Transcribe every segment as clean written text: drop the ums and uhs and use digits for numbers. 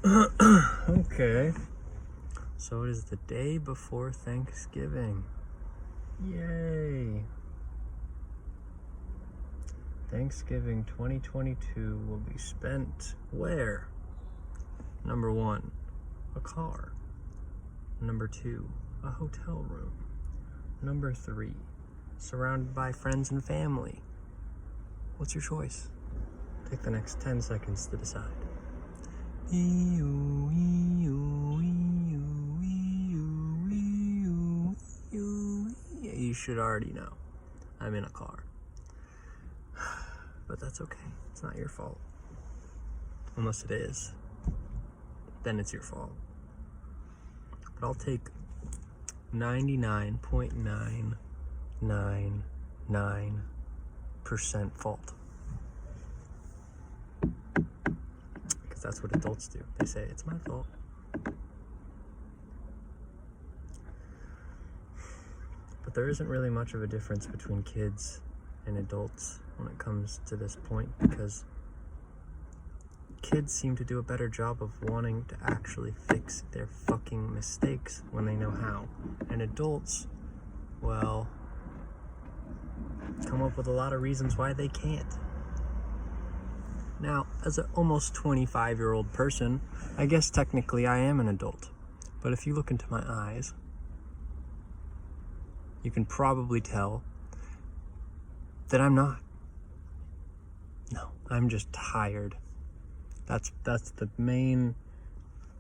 Okay. So it is the day before Thanksgiving. Yay. Thanksgiving 2022 will be spent where? Number 1, a car. Number 2, a hotel room. Number 3, surrounded by friends and family. What's your choice? Take the next 10 seconds to decide. You should already know. I'm in a car. But that's okay. It's not your fault. Unless it is. Then it's your fault. But I'll take 99.999% fault. Because that's what adults do. They say, it's my fault. But there isn't really much of a difference between kids and adults when it comes to this point, because kids seem to do a better job of wanting to actually fix their fucking mistakes when they know how. And adults, well, come up with a lot of reasons why they can't. Now, as an almost 25-year-old person, I guess technically I am an adult. But if you look into my eyes, you can probably tell that I'm not. No, I'm just tired. That's the main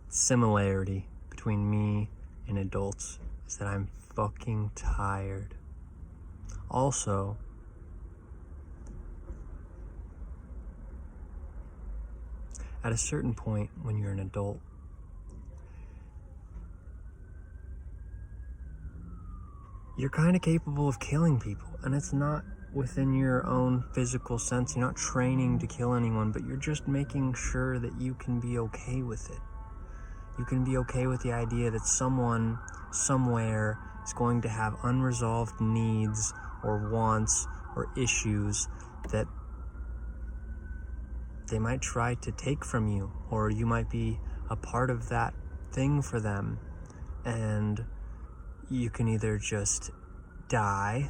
similarity between me and adults, is that I'm fucking tired. Also, at a certain point when you're an adult, you're kind of capable of killing people, and it's not within your own physical sense. You're not training to kill anyone, but you're just making sure that you can be okay with it. You can be okay with the idea that someone, somewhere, is going to have unresolved needs or wants or issues that they might try to take from you, or you might be a part of that thing for them, and you can either just die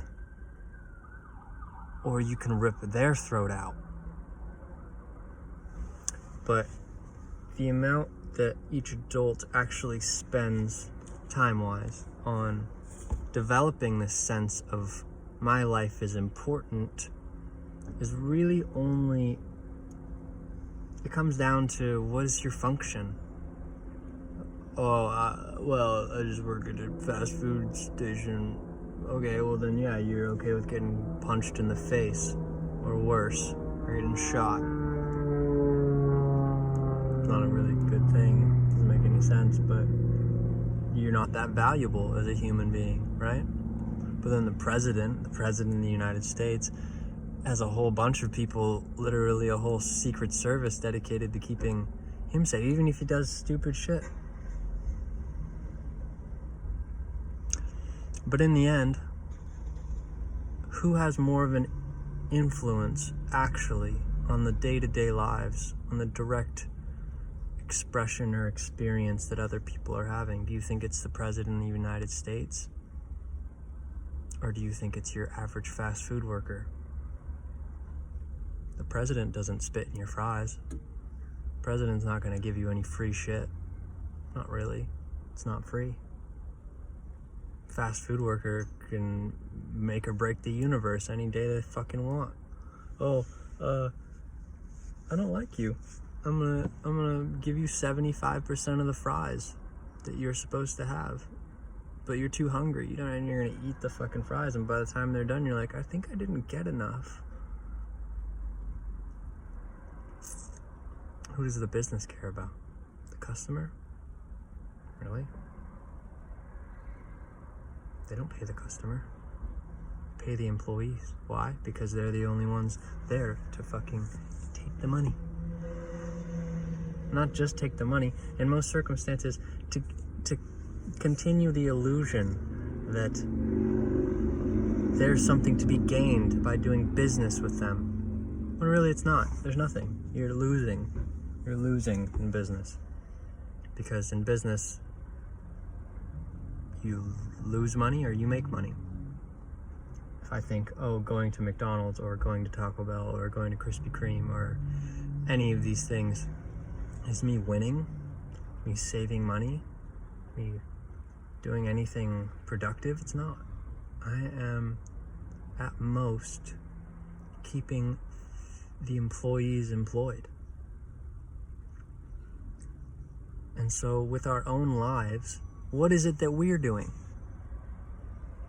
or you can rip their throat out. But the amount that each adult actually spends time-wise on developing this sense of my life is important is really only, it comes down to, what is your function? Well, I just work at a fast food station. Okay, well then yeah, you're okay with getting punched in the face, or worse, or getting shot. It's not a really good thing, it doesn't make any sense, but you're not that valuable as a human being, right? But then the president of the United States, has a whole bunch of people, literally a whole secret service dedicated to keeping him safe, even if he does stupid shit. But in the end, who has more of an influence actually on the day-to-day lives, on the direct expression or experience that other people are having? Do you think it's the president of the United States? Or do you think it's your average fast food worker? The president doesn't spit in your fries. The president's not going to give you any free shit. Not really. It's not free. Fast food worker can make or break the universe any day they fucking want. Oh, I don't like you. I'm gonna give you 75% of the fries that you're supposed to have. But you're too hungry, and you're gonna eat the fucking fries, and by the time they're done, you're like, I think I didn't get enough. Who does the business care about? The customer? Really? They don't pay the customer. They pay the employees. Why? Because they're the only ones there to fucking take the money. Not just take the money, in most circumstances, to continue the illusion that there's something to be gained by doing business with them. When really it's not. There's nothing. You're losing. You're losing in business. Because in business, you lose money or you make money. If I think, oh, going to McDonald's or going to Taco Bell or going to Krispy Kreme or any of these things is me winning, me saving money, me doing anything productive, it's not. I am at most keeping the employees employed. And so with our own lives, what is it that we're doing?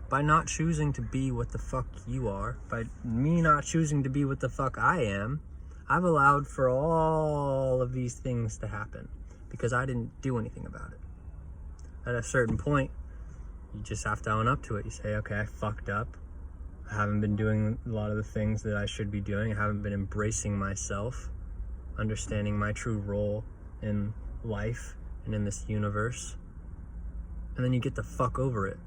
By not choosing to be what the fuck you are, by me not choosing to be what the fuck I am, I've allowed for all of these things to happen because I didn't do anything about it. At a certain point, you just have to own up to it. You say, okay, I fucked up. I haven't been doing a lot of the things that I should be doing. I haven't been embracing myself, understanding my true role in life and in this universe. And then you get the fuck over it.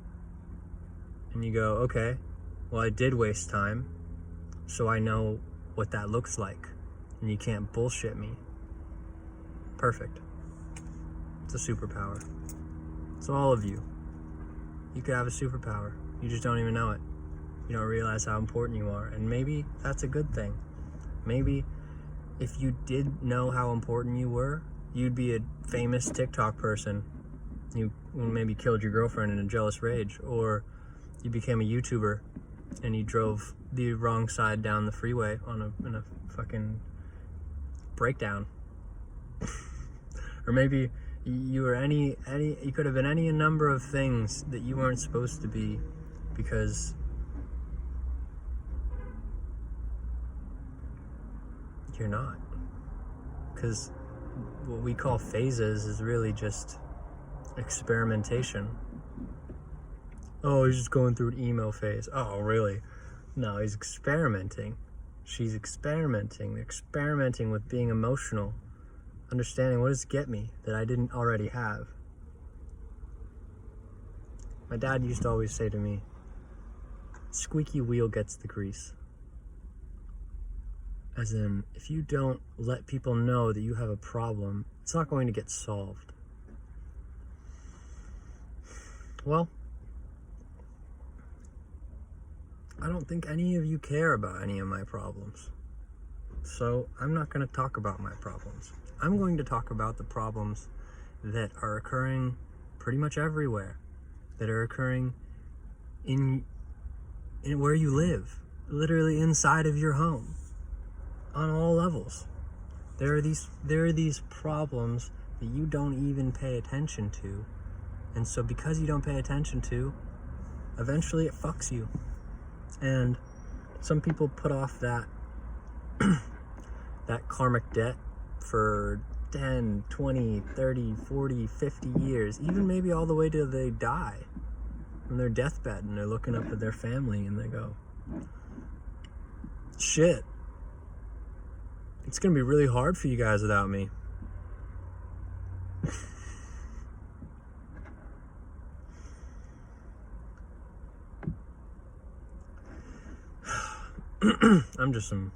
And you go, okay, well, I did waste time, so I know what that looks like. And you can't bullshit me. Perfect. It's a superpower. So all of you could have a superpower. You just don't even know it. You don't realize how important you are. And maybe that's a good thing. Maybe if you did know how important you were, you'd be a famous TikTok person. You maybe killed your girlfriend in a jealous rage, or you became a YouTuber and you drove the wrong side down the freeway in a fucking breakdown. Or maybe you were you could have been any number of things that you weren't supposed to be because you're not. Because what we call phases is really just experimentation. Oh, he's just going through an emo phase. Oh, really? No, he's experimenting. She's experimenting. They're experimenting with being emotional. Understanding, what does it get me that I didn't already have? My dad used to always say to me, squeaky wheel gets the grease. As in, if you don't let people know that you have a problem, it's not going to get solved. Well, I don't think any of you care about any of my problems. So I'm not going to talk about my problems. I'm going to talk about the problems that are occurring pretty much everywhere, that are occurring in where you live, literally inside of your home, on all levels. There are these problems that you don't even pay attention to. And so because you don't pay attention to, eventually it fucks you. And some people put off that that karmic debt for 10, 20, 30, 40, 50 years, even maybe all the way till they die on their deathbed, and they're looking up at their family and they go, shit, it's gonna be really hard for you guys without me. I'm just some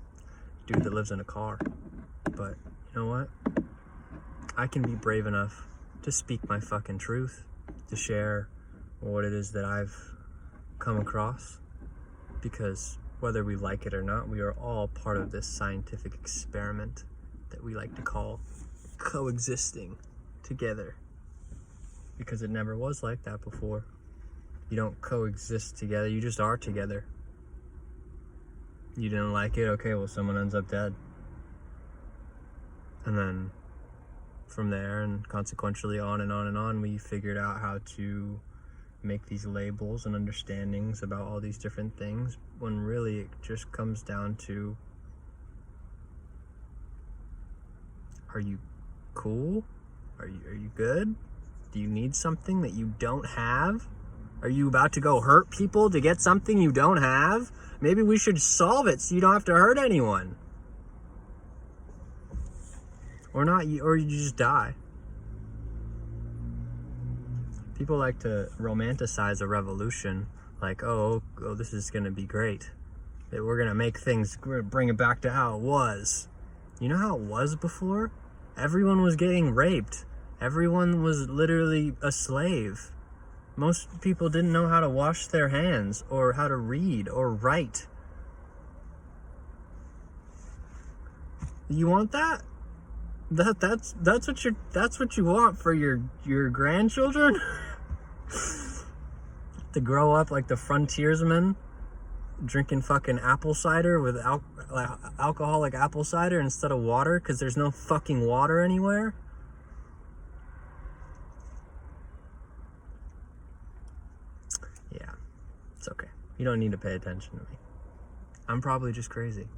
dude that lives in a car. But you know what? I can be brave enough to speak my fucking truth, to share what it is that I've come across. Because whether we like it or not, we are all part of this scientific experiment that we like to call coexisting together. Because it never was like that before. You don't coexist together, you just are together. You didn't like it, okay, well, someone ends up dead. And then from there, and consequentially on and on and on, we figured out how to make these labels and understandings about all these different things, when really it just comes down to, are you cool? Are you good? Do you need something that you don't have? Are you about to go hurt people to get something you don't have? Maybe we should solve it so you don't have to hurt anyone. Or not, or you just die. People like to romanticize a revolution, like, oh, this is gonna be great. That we're gonna make things, bring it back to how it was. You know how it was before? Everyone was getting raped. Everyone was literally a slave. Most people didn't know how to wash their hands or how to read or write. You want that? That's what you want for your grandchildren? To grow up like the frontiersmen, drinking fucking apple cider with alcoholic apple cider instead of water because there's no fucking water anywhere? Yeah, it's okay. You don't need to pay attention to me. I'm probably just crazy.